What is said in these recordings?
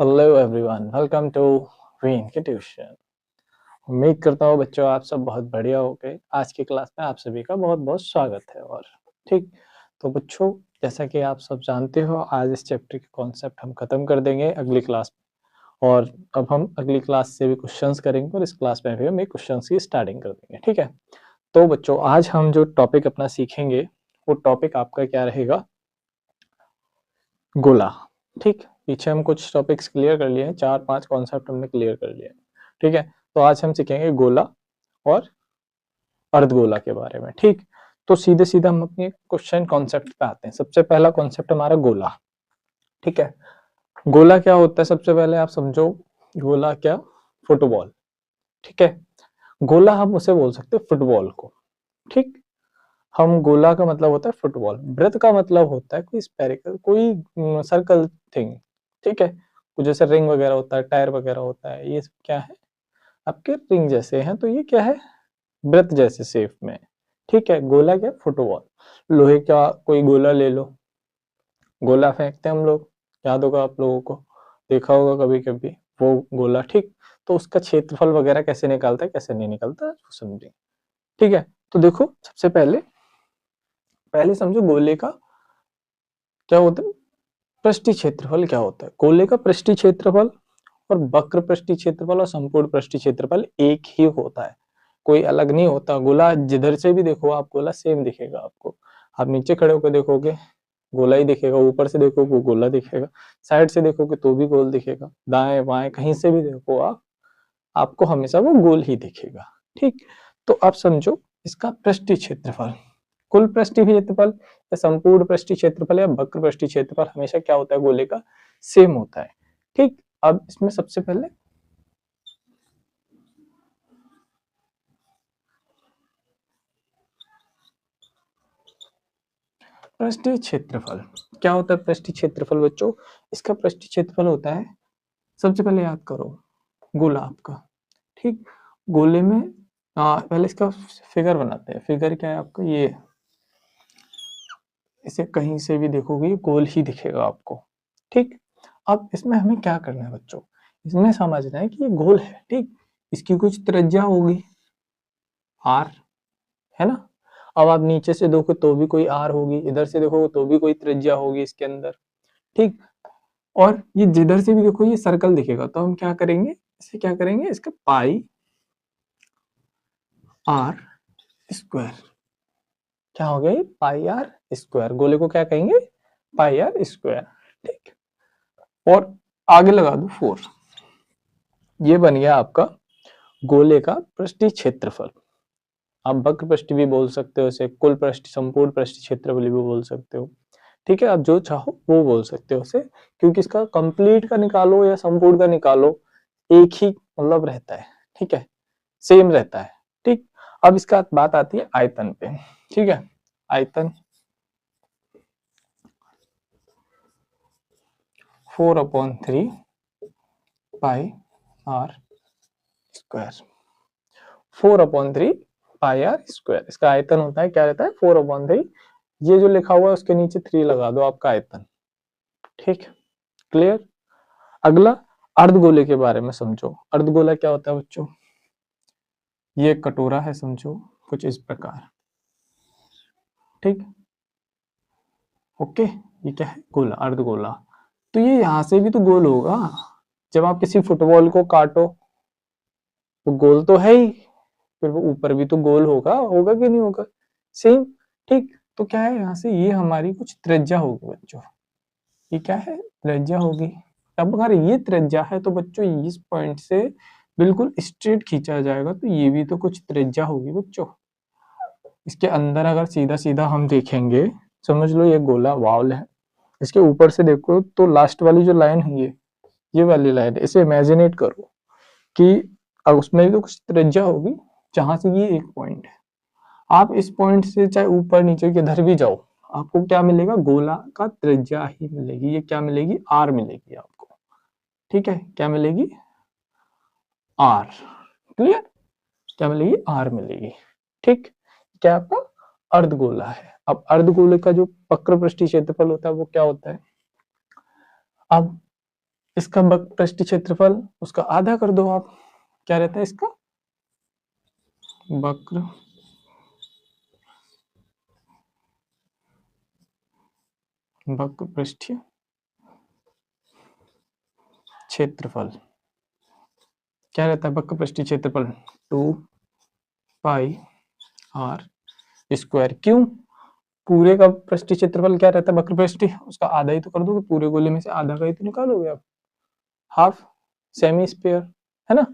Hello everyone, welcome to वीन के tuition. उम्मीद करता हूँ बच्चों आप सब बहुत बढ़िया होंगे। आज की क्लास में आप सभी का बहुत बहुत स्वागत है। और ठीक तो बच्चों, जैसा कि आप सब जानते हो, आज इस चैप्टर के कॉन्सेप्ट हम खत्म कर देंगे अगली क्लास में। और अब हम अगली क्लास से भी क्वेश्चंस करेंगे और इस क्लास में भी हम क्वेश्चंस की स्टार्टिंग कर देंगे। ठीक है, तो बच्चों आज हम जो टॉपिक अपना सीखेंगे वो टॉपिक आपका क्या रहेगा? गोला। ठीक, पीछे हम कुछ टॉपिक्स क्लियर कर लिए हैं, 4-5 कॉन्सेप्ट हमने क्लियर कर लिए हैं। ठीक है, तो आज हम सीखेंगे गोला और अर्धगोला के बारे में। ठीक, तो सीधे सीधे हम अपने क्वेश्चन कॉन्सेप्ट पे आते हैं। सबसे पहला कॉन्सेप्ट हमारा गोला। ठीक है, गोला क्या होता है? सबसे पहले आप समझो गोला क्या? फुटबॉल। ठीक है, गोला हम उसे बोल सकते हैं फुटबॉल को। ठीक, हम गोला का मतलब होता है फुटबॉल, वृत्त का मतलब होता है कोई स्पेरिकल, कोई सर्कल थिंग। ठीक है, कुछ जैसे रिंग वगैरह होता है, टायर वगैरह होता है, ये सब क्या है? आपके रिंग जैसे हैं, तो ये क्या है? वृत्त जैसे शेप में। ठीक है, गोला क्या? फुटबॉल। लोहे का कोई गोला ले लो, गोला फेंकते हैं हम लोग, याद होगा आप लोगों को, देखा होगा कभी कभी वो गोला। ठीक, तो उसका क्षेत्रफल वगैरह कैसे निकालता है, कैसे नहीं निकालता, समझेंगे। ठीक है, तो देखो सबसे पहले पहले समझो गोले का क्या होता है, पृष्ठीय क्षेत्रफल क्या होता है। गोले का पृष्ठीय क्षेत्रफल और वक्र पृष्ठीय क्षेत्रफल और संपूर्ण पृष्ठीय क्षेत्रफल एक ही होता है, कोई अलग नहीं होता। गोला जिधर से भी देखो आप, गोला सेम दिखेगा आपको। आप नीचे खड़े होकर देखोगे गोला ही दिखेगा, ऊपर से देखोगे गोला दिखेगा, साइड से देखोगे तो भी गोल दिखेगा, दाएं बाएं कहीं से भी देखो आप, आपको हमेशा वो गोल ही दिखेगा। ठीक, तो आप समझो इसका पृष्ठीय क्षेत्रफल, कुल पृष्ठीय क्षेत्रफल या संपूर्ण पृष्ठीय क्षेत्रफल या वक्र पृष्ठीय क्षेत्रफल हमेशा क्या होता है? गोले का सेम होता है। ठीक, अब इसमें सबसे पहले पृष्ठीय क्षेत्रफल क्या होता है? पृष्ठीय क्षेत्रफल बच्चों, इसका पृष्ठीय क्षेत्रफल होता है, सबसे पहले याद करो, गोला आपका। ठीक, गोले में पहले इसका फिगर बनाते हैं। फिगर क्या है आपका? ये, इसे कहीं से भी देखोगे ये गोल ही दिखेगा आपको। ठीक, अब इसमें हमें क्या करना है बच्चों? इसमें समझना है कि ये गोल है। ठीक, इसकी कुछ त्रिज्या होगी, आर, है ना? अब आप नीचे से देखो तो भी कोई आर होगी, इधर से देखो तो भी कोई त्रिज्या होगी इसके अंदर। ठीक, और ये जिधर से भी देखो ये सर्कल दिखेगा, तो हम क्या करेंगे, इसे क्या करेंगे, इसका पाई आर स्क्वायर। क्या हो गया? पाई आर स्क्वायर। गोले को क्या कहेंगे? पाई आर स्क्वायर। ठीक, और आगे लगा दो 4। ये बन गया आपका गोले का पृष्ठीय क्षेत्रफल। आप वक्र पृष्ठ भी बोल सकते हो इसे, कुल पृष्ठ, संपूर्ण पृष्ठ क्षेत्रफल भी बोल सकते हो। ठीक है, आप जो चाहो वो बोल सकते हो उसे, क्योंकि इसका कंप्लीट का निकालो या संपूर्ण का निकालो, एक ही मतलब रहता है। ठीक है, सेम रहता है। ठीक, अब इसका बात आती है आयतन पे। ठीक है, आयतन 4/3 pi r square. 4/3 pi r square इसका आयतन होता है। क्या रहता है? 4/3। ये जो लिखा हुआ है उसके नीचे 3 लगा दो, आपका आयतन। ठीक, क्लियर। अगला अर्धगोले के बारे में समझो। अर्धगोला क्या होता है बच्चों? ये कटोरा है, समझो कुछ इस प्रकार। ठीक, ओके, ये क्या है? गोला, अर्धगोला। तो ये यहां से भी तो गोल होगा। जब आप किसी फुटबॉल को काटो तो गोल तो है ही, फिर वो ऊपर भी तो गोल होगा, होगा कि नहीं होगा? सेम। ठीक, तो क्या है, यहाँ से ये हमारी कुछ त्रिज्या होगी बच्चों। ये क्या है? त्रिज्या होगी। अब अगर ये त्रिज्या है तो बच्चों इस पॉइंट से बिल्कुल स्ट्रेट खींचा जाएगा, तो ये भी तो कुछ त्रिज्या होगी बच्चों। इसके अंदर अगर सीधा सीधा हम देखेंगे, समझ लो ये गोला वाल है, इसके ऊपर से देखो तो लास्ट वाली जो लाइन है ये वाली लाइन है, इसे इमेजिनेट करो कि अब उसमें भी तो कुछ त्रिज्या होगी, जहां से ये एक पॉइंट है। आप इस पॉइंट से चाहे ऊपर नीचे किधर भी जाओ, आपको क्या मिलेगा? गोला का त्रिज्या ही मिलेगी। ये क्या मिलेगी? आर मिलेगी आपको। ठीक है, क्या मिलेगी? आर। क्लियर, क्या मिलेगी? आर मिलेगी। ठीक, क्या आपका अर्धगोला है। अब अर्धगोले का जो वक्र पृष्ठीय क्षेत्रफल होता है वो क्या होता है? अब इसका वक्र पृष्ठ क्षेत्रफल उसका आधा कर दो आप, क्या रहता है इसका वक्र पृष्ठीय क्षेत्रफल क्या रहता है वक्र पृष्ठीय क्षेत्रफल 2 पाई आर स्क्वायर। क्यों? पूरे का पृष्ठीय क्षेत्रफल क्या रहता है वक्र पृष्ठीय, उसका आधा ही तो कर दोगे, पूरे गोले में से आधा का ही तो निकालोगे आप, हाफ सेमी स्क्वायर है ना,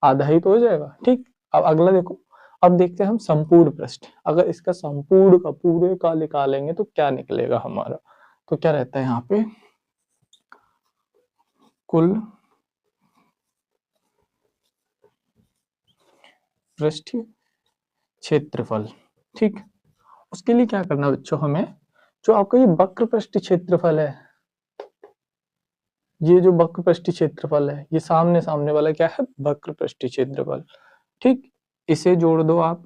आधा ही तो हो जाएगा। ठीक, अब अगला देखो, अब देखते हैं हम संपूर्ण पृष्ठ, अगर इसका संपूर्ण का पूरे का निकालेंगे तो क्या निकलेगा हमारा, तो क्या रहता है यहाँ पे कुल पृष्ठीय क्षेत्रफल। ठीक, उसके लिए क्या करना बच्चों, हमें जो आपका ये वक्र पृष्ठीय क्षेत्रफल है, ये जो वक्र पृष्ठीय क्षेत्रफल है, ये सामने सामने वाला क्या है वक्र पृष्ठीय क्षेत्रफल। ठीक, इसे जोड़ दो आप,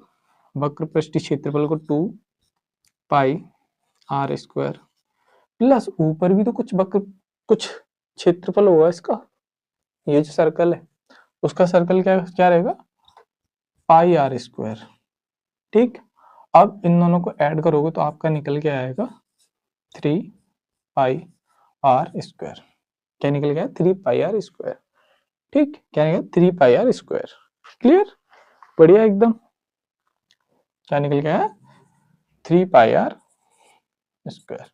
वक्र पृष्ठीय क्षेत्रफल को 2 पाई आर स्क्वायर प्लस ऊपर भी तो कुछ क्षेत्रफल होगा इसका, ये जो सर्कल है उसका सर्कल क्या क्या रहेगा पाई आर स्क्वायर। ठीक, अब इन दोनों को ऐड करोगे तो आपका निकल के आएगा 3 पाई आर स्क्वायर। क्या निकल गया 3 पाई आर स्क्वायर। ठीक, क्या निकल 3 पाई आर स्क्वायर। क्लियर, बढ़िया एकदम, क्या निकल गया 3 पाई आर स्क्वायर।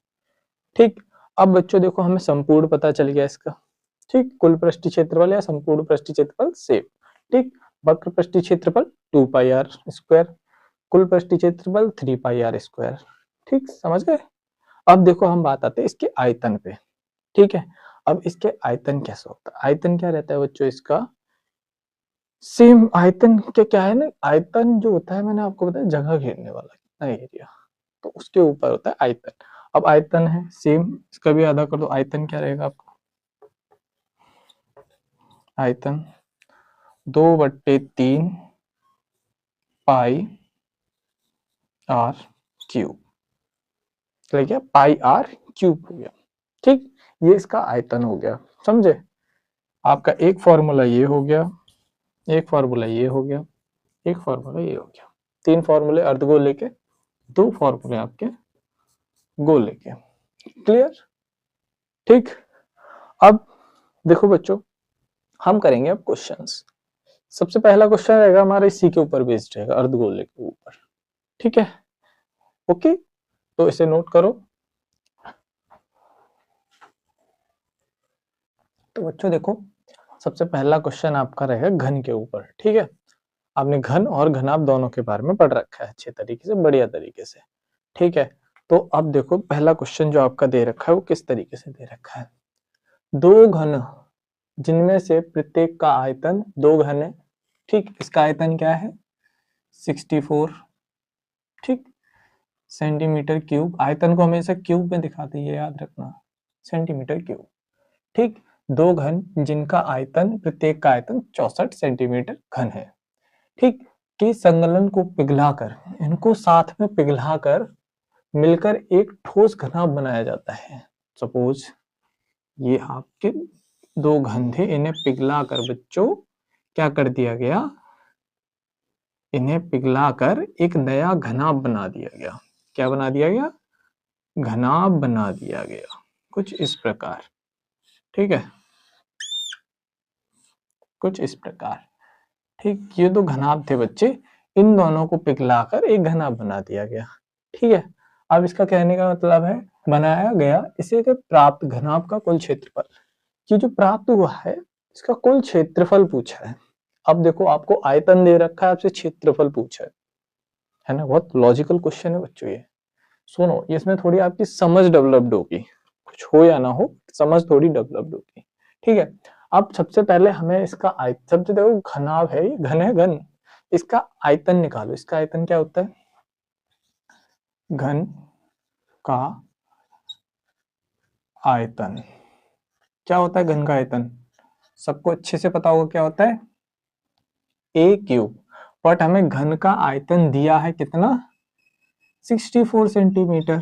ठीक, अब बच्चों देखो हमें संपूर्ण पता चल गया इसका। ठीक, कुल पृष्ठीय क्षेत्रफल या संपूर्ण पृष्ठीय क्षेत्रफल सेम। ठीक, वक्र पृष्ठीय क्षेत्रफल 2 पाई आर स्क्वायर, कुल पृष्ठीय क्षेत्रफल 3 पाई आर स्क्वायर। ठीक, समझ गए। अब देखो हम बात आते हैं इसके आयतन पे। ठीक है, अब इसके आयतन कैसा होता है, आयतन क्या रहता है बच्चों इसका, सेम आयतन के क्या है ना, आयतन जो होता है मैंने आपको बताया जगह घेरने वाला कितना एरिया, तो उसके ऊपर होता है आयतन। अब आयतन है सेम, इसका भी आधा कर दो, आयतन क्या रहेगा आपका, आयतन 2/3 पाई आर क्यूब, तो क्या पाई आर क्यूब हो गया। ठीक, ये इसका आयतन हो गया, समझे। आपका एक फॉर्मूला ये हो गया, एक फॉर्मूला ये हो गया, एक फॉर्मूला ये हो गया, 3 फॉर्मूले अर्धगोले के, 2 फॉर्मूले आपके गोले के। क्लियर। ठीक, अब देखो बच्चों हम करेंगे अब क्वेश्चंस। सबसे पहला क्वेश्चन रहेगा हमारा इसी के ऊपर बेस्ड रहेगा, अर्धगोले के ऊपर। ठीक है, ओके, तो इसे नोट करो। तो बच्चों देखो सबसे पहला क्वेश्चन आपका रहेगा घन के ऊपर। ठीक है, आपने घन और घनाभ दोनों के बारे में पढ़ रखा है अच्छे तरीके से, बढ़िया तरीके से। ठीक है, तो अब देखो पहला क्वेश्चन जो आपका दे रखा है वो किस तरीके से दे रखा है, दो घन जिनमें से प्रत्येक का आयतन 2 घन है। ठीक, इसका आयतन क्या है 64। ठीक, सेंटीमीटर क्यूब, आयतन को हमेशा क्यूब में दिखाते हैं, ये याद रखना, सेंटीमीटर क्यूब। ठीक, 2 घन जिनका आयतन प्रत्येक का आयतन 64 सेंटीमीटर घन है। ठीक, कि संलग्न को पिघलाकर, इनको साथ में पिघलाकर मिलकर एक ठोस घनाभ बनाया जाता है। सपोज ये आपके 2 घन थे, इन्हें पिघलाकर बच्चों क्या कर दिया गया, इन्हें पिघलाकर एक नया घनाभ बना दिया गया। क्या बना दिया गया, घनाभ बना दिया गया, कुछ इस प्रकार। ठीक है, कुछ इस प्रकार। ठीक, ये 2 घनाभ थे बच्चे, इन दोनों को पिघलाकर एक घनाभ बना दिया गया। ठीक है, अब इसका कहने का मतलब है बनाया गया इसे के प्राप्त घनाभ का कुल क्षेत्रफल। ये जो प्राप्त हुआ है इसका कुल क्षेत्रफल पूछा है। अब देखो आपको आयतन दे रखा है, आपसे क्षेत्रफल पूछा है ना, बहुत लॉजिकल क्वेश्चन है बच्चों ये। सुनो, इसमें थोड़ी आपकी समझ डेवलप्ड होगी, कुछ हो या ना हो समझ थोड़ी डेवलप्ड होगी। ठीक है, अब सबसे पहले हमें इसका आयतन, सबसे देखो घनाभ है, ये घन है, घन, इसका आयतन निकालो। इसका आयतन क्या होता है, घन का आयतन क्या होता है, घन का आयतन सबको अच्छे से पता होगा क्या होता है ए क्यूब, बट हमें घन का आयतन दिया है कितना 64 सेंटीमीटर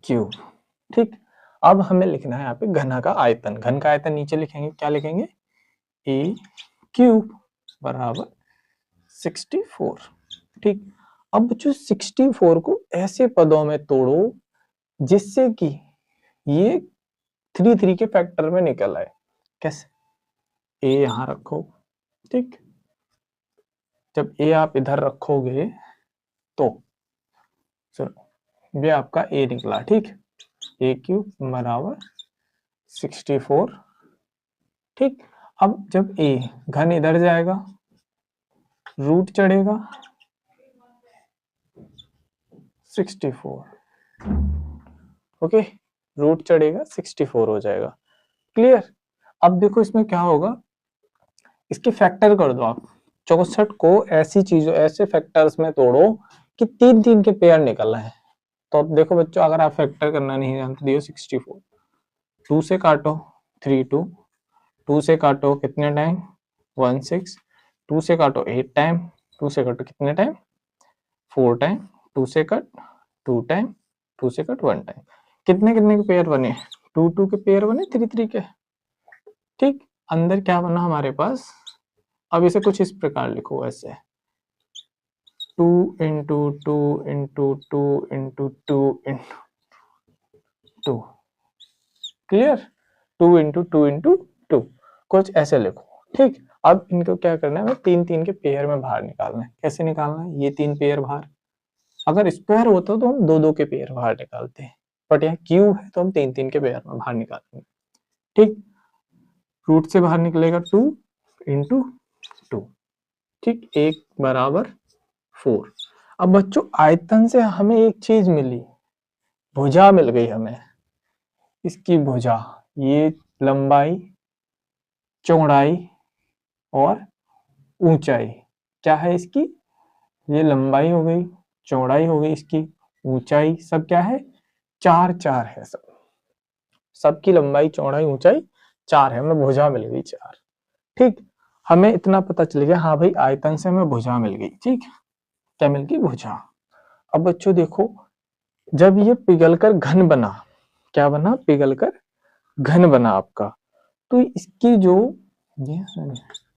क्यूब। ठीक, अब हमें लिखना है यहाँ पे घन का आयतन। घन का आयतन नीचे लिखेंगे, क्या लिखेंगे, ए क्यूब बराबर 64। ठीक, अब बच्चों 64 को ऐसे पदों में तोड़ो जिससे कि ये 3 के फैक्टर में निकल आए। कैसे, ए यहां रखो, ठीक, जब ए आप इधर रखोगे तो सुनो ये आपका ए निकला, ठीक, ए क्यूब बराबर 64। ठीक, अब जब ए घन इधर जाएगा रूट चढ़ेगा 64, ओके, रूट चढ़ेगा 64 हो जाएगा। क्लियर। अब देखो इसमें क्या होगा, इसके फैक्टर कर दो आप, 64 को ऐसी चीजों ऐसे फैक्टर्स में तोड़ो कि 3 के पेयर निकल आए। तो अब देखो बच्चों, अगर आप फैक्टर करना नहीं जानते, दियो 64, 2 से काटो 3 2, 2 से काटो कितने टाइम 1 6, 2 से काटो 8 टाइम, 2 से काटो कितने टाइम 4 टाइम, 2 से कट 2 टाइम, 2 से कट 1 टाइम। कितने कितने के पेयर बने, 2 2 के पेयर बने, 3 3 के। ठीक, अंदर क्या बना हमारे पास, अब इसे कुछ इस प्रकार लिखो ऐसे, 2 into 2 into 2 into 2 into 2, clear, 2 into 2 into 2, कुछ ऐसे लिखो। ठीक, अब इनको क्या करना है, 3 के पेयर में बाहर निकालना है। कैसे निकालना है, ये 3 पेयर बाहर, अगर स्क्वायर होता तो हम 2 के पेयर बाहर निकालते हैं, बट यहाँ क्यूब है तो हम 3 के पेयर में बाहर निकालेंगे। ठीक, रूट से बाहर निकलेगा 2 इंटू 2, ठीक, 1 बराबर 4। अब बच्चों आयतन से हमें एक चीज मिली, भुजा मिल गई हमें, इसकी भुजा, ये लंबाई चौड़ाई और ऊंचाई क्या है इसकी, ये लंबाई हो गई, चौड़ाई हो गई, इसकी ऊंचाई, सब क्या है 4 4 है, सबकी लंबाई चौड़ाई ऊंचाई 4 है, हमें भुजा मिल गई 4। ठीक, हमें इतना पता चल गया, हाँ भाई आयतन से हमें भुजा मिल गई। ठीक, क्या मिल गई, भुजा। अब बच्चों देखो, जब ये पिघलकर घन बना, क्या बना, पिघलकर घन बना आपका, तो इसकी जो ये,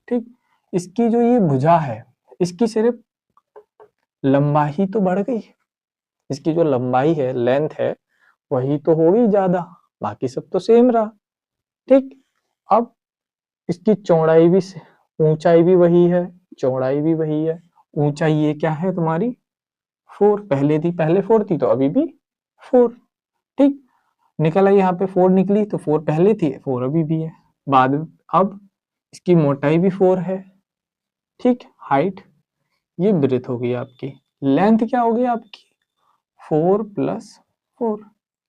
ठीक, इसकी जो ये भुजा है, इसकी सिर्फ लंबाई तो बढ़ गई, इसकी जो लंबाई है, लेंथ है, वही तो हो गई ज्यादा, बाकी सब तो सेम रहा। ठीक, अब इसकी चौड़ाई भी, ऊंचाई भी वही है, चौड़ाई भी वही है, ऊंचाई ये क्या है तुम्हारी 4, पहले थी, पहले 4 थी तो अभी भी 4। ठीक, निकला यहाँ पे 4 निकली, तो 4 पहले थी, 4 अभी भी है, बाद अब इसकी मोटाई भी 4 है। ठीक, हाइट, ये ब्रेथ हो गई आपकी, लेंथ क्या हो गई आपकी 4 प्लस 4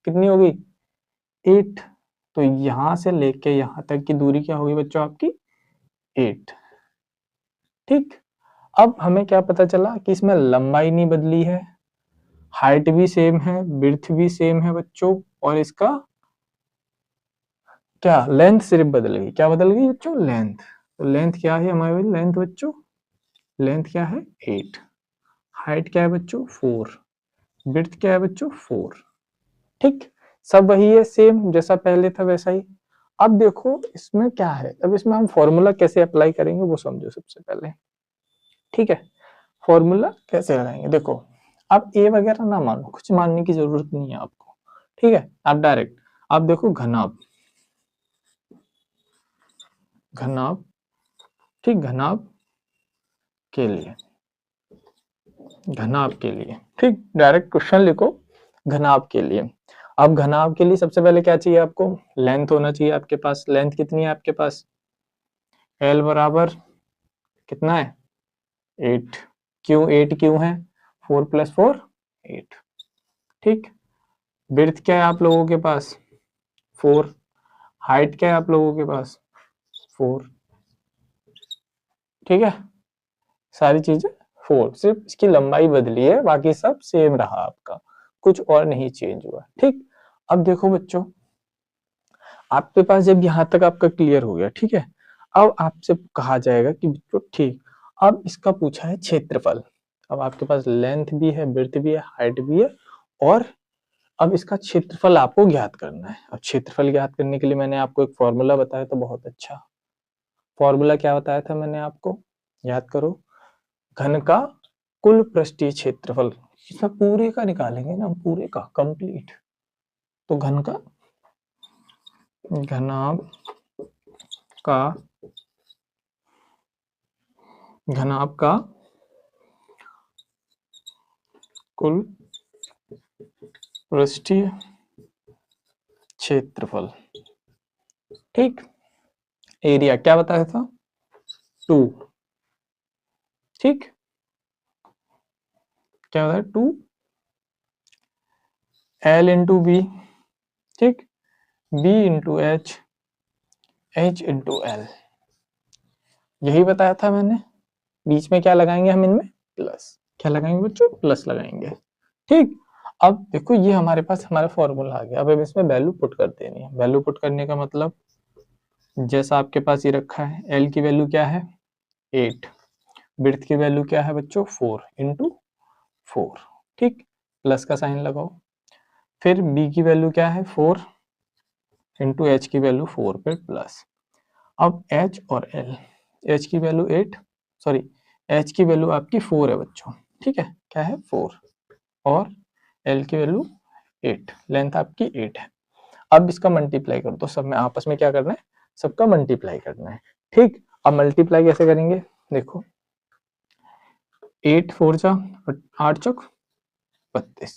कितनी हो गई 8, तो यहां से लेके यहां तक की दूरी क्या होगी बच्चों आपकी 8। ठीक, अब हमें क्या पता चला कि इसमें लंबाई नहीं बदली है, हाइट भी सेम है, विड्थ भी सेम है बच्चों, और इसका क्या लेंथ सिर्फ बदल गई, क्या बदल गई बच्चों, लेंथ। तो लेंथ क्या है हमारी लेंथ बच्चों, लेंथ क्या है 8, हाइट क्या है बच्चों 4, विड्थ क्या है बच्चों 4। ठीक, सब वही है, सेम जैसा पहले था वैसा ही। अब देखो इसमें क्या है, अब इसमें हम फॉर्मूला कैसे अप्लाई करेंगे वो समझो सबसे पहले। ठीक है, फॉर्मूला कैसे लगाएंगे, देखो आप ए वगैरह ना मानो, कुछ मानने की जरूरत नहीं है आपको। ठीक है, आप डायरेक्ट आप देखो घनाभ, घनाभ, ठीक, घनाभ के लिए, घनाभ के लिए, ठीक, डायरेक्ट क्वेश्चन लिखो घनाभ के लिए। अब घनाभ के लिए सबसे पहले क्या चाहिए आपको, लेंथ होना चाहिए आपके पास। लेंथ कितनी है आपके पास, एल बराबर कितना है 8, क्यों 8 क्यों है, 4 प्लस 4 8। ठीक, विड्थ क्या है आप लोगों के पास 4, हाइट क्या है आप लोगों के पास 4। ठीक है, सारी चीजें 4, सिर्फ इसकी लंबाई बदली है, बाकी सब सेम रहा आपका, कुछ और नहीं चेंज हुआ। ठीक, अब देखो बच्चों, आपके पास जब यहां तक आपका क्लियर हो गया, ठीक है, अब आपसे कहा जाएगा कि बच्चों ठीक, अब इसका पूछा है क्षेत्रफल। अब आपके पास लेंथ भी है, विड्थ भी है, हाइट भी है, और अब इसका क्षेत्रफल आपको ज्ञात करना है। अब क्षेत्रफल ज्ञात करने के लिए मैंने आपको एक फॉर्मूला बताया था, बहुत अच्छा फॉर्मूला। क्या बताया था मैंने आपको, याद करो। घन का कुल पृष्ठीय क्षेत्रफल, इसमें पूरे का निकालेंगे ना, पूरे का कंप्लीट। तो घनाभ का कुल पृष्ठीय क्षेत्रफल, ठीक। एरिया क्या बताया था, 2, ठीक। क्या बताया, 2 L इंटू बी, ठीक, B into H, H into L, यही बताया था मैंने। बीच में क्या लगाएंगे हम, इनमें प्लस। क्या लगाएंगे बच्चों, प्लस लगाएंगे, ठीक। अब देखो ये हमारे पास हमारा फॉर्मूला आ गया। अब हम इसमें वैल्यू पुट कर देनी है। वैल्यू पुट करने का मतलब, जैसा आपके पास ये रखा है, L की वैल्यू क्या है 8, विड्थ की वैल्यू क्या है बच्चों 4 इंटू 4, ठीक, प्लस का साइन लगाओ। फिर B की वैल्यू क्या है 4 इंटू H की वैल्यू 4 पे प्लस। अब H और L, H की वैल्यू 8, सॉरी H की वैल्यू आपकी 4 है बच्चों, ठीक है, क्या है 4, और L की वैल्यू 8, लेंथ आपकी 8 है। अब इसका मल्टीप्लाई कर दो, सब में आपस में क्या करना है, सबका मल्टीप्लाई करना है, ठीक। अब मल्टीप्लाई कैसे करेंगे, देखो 8 4 जा 8 चौक 32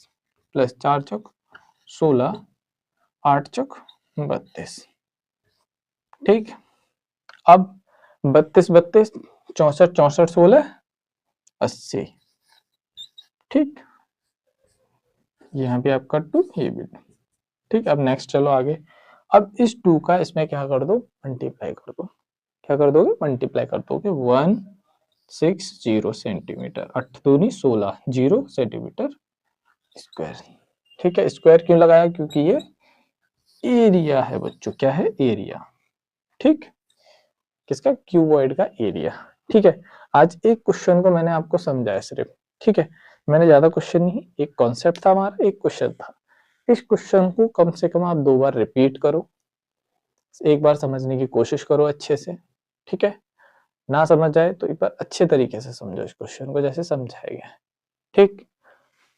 प्लस 4 चौक 16, 8 चौक 32, ठीक। अब 32 32 64 64 16 80, ठीक। यहाँ पे आपका 2, ये भी 2, ठीक। अब नेक्स्ट चलो आगे। अब इस 2 का इसमें क्या कर दो, मल्टीप्लाई कर दो। क्या कर दोगे, मल्टीप्लाई कर दोगे। 160 सेंटीमीटर, 8 दूनी 16, 0 सेंटीमीटर स्क्वायर, ठीक है। स्क्वायर क्यों लगाया, क्योंकि ये एरिया है बच्चों, क्या है, एरिया, ठीक। किसका, क्यूबॉइड का एरिया, ठीक है। आज एक क्वेश्चन को मैंने आपको समझाया सिर्फ, ठीक है। मैंने ज्यादा क्वेश्चन नहीं, एक कॉन्सेप्ट था हमारा, एक क्वेश्चन था। इस क्वेश्चन को कम से कम आप 2 बार रिपीट करो, एक बार समझने की कोशिश करो अच्छे से, ठीक है। ना समझ आए तो एक बार अच्छे तरीके से समझो इस क्वेश्चन को, जैसे समझाया गया है, ठीक।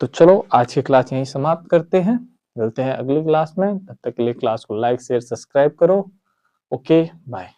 तो चलो आज की क्लास यहीं समाप्त करते हैं, मिलते हैं अगली क्लास में। तब तक के लिए क्लास को लाइक शेयर सब्सक्राइब करो। Okay bye.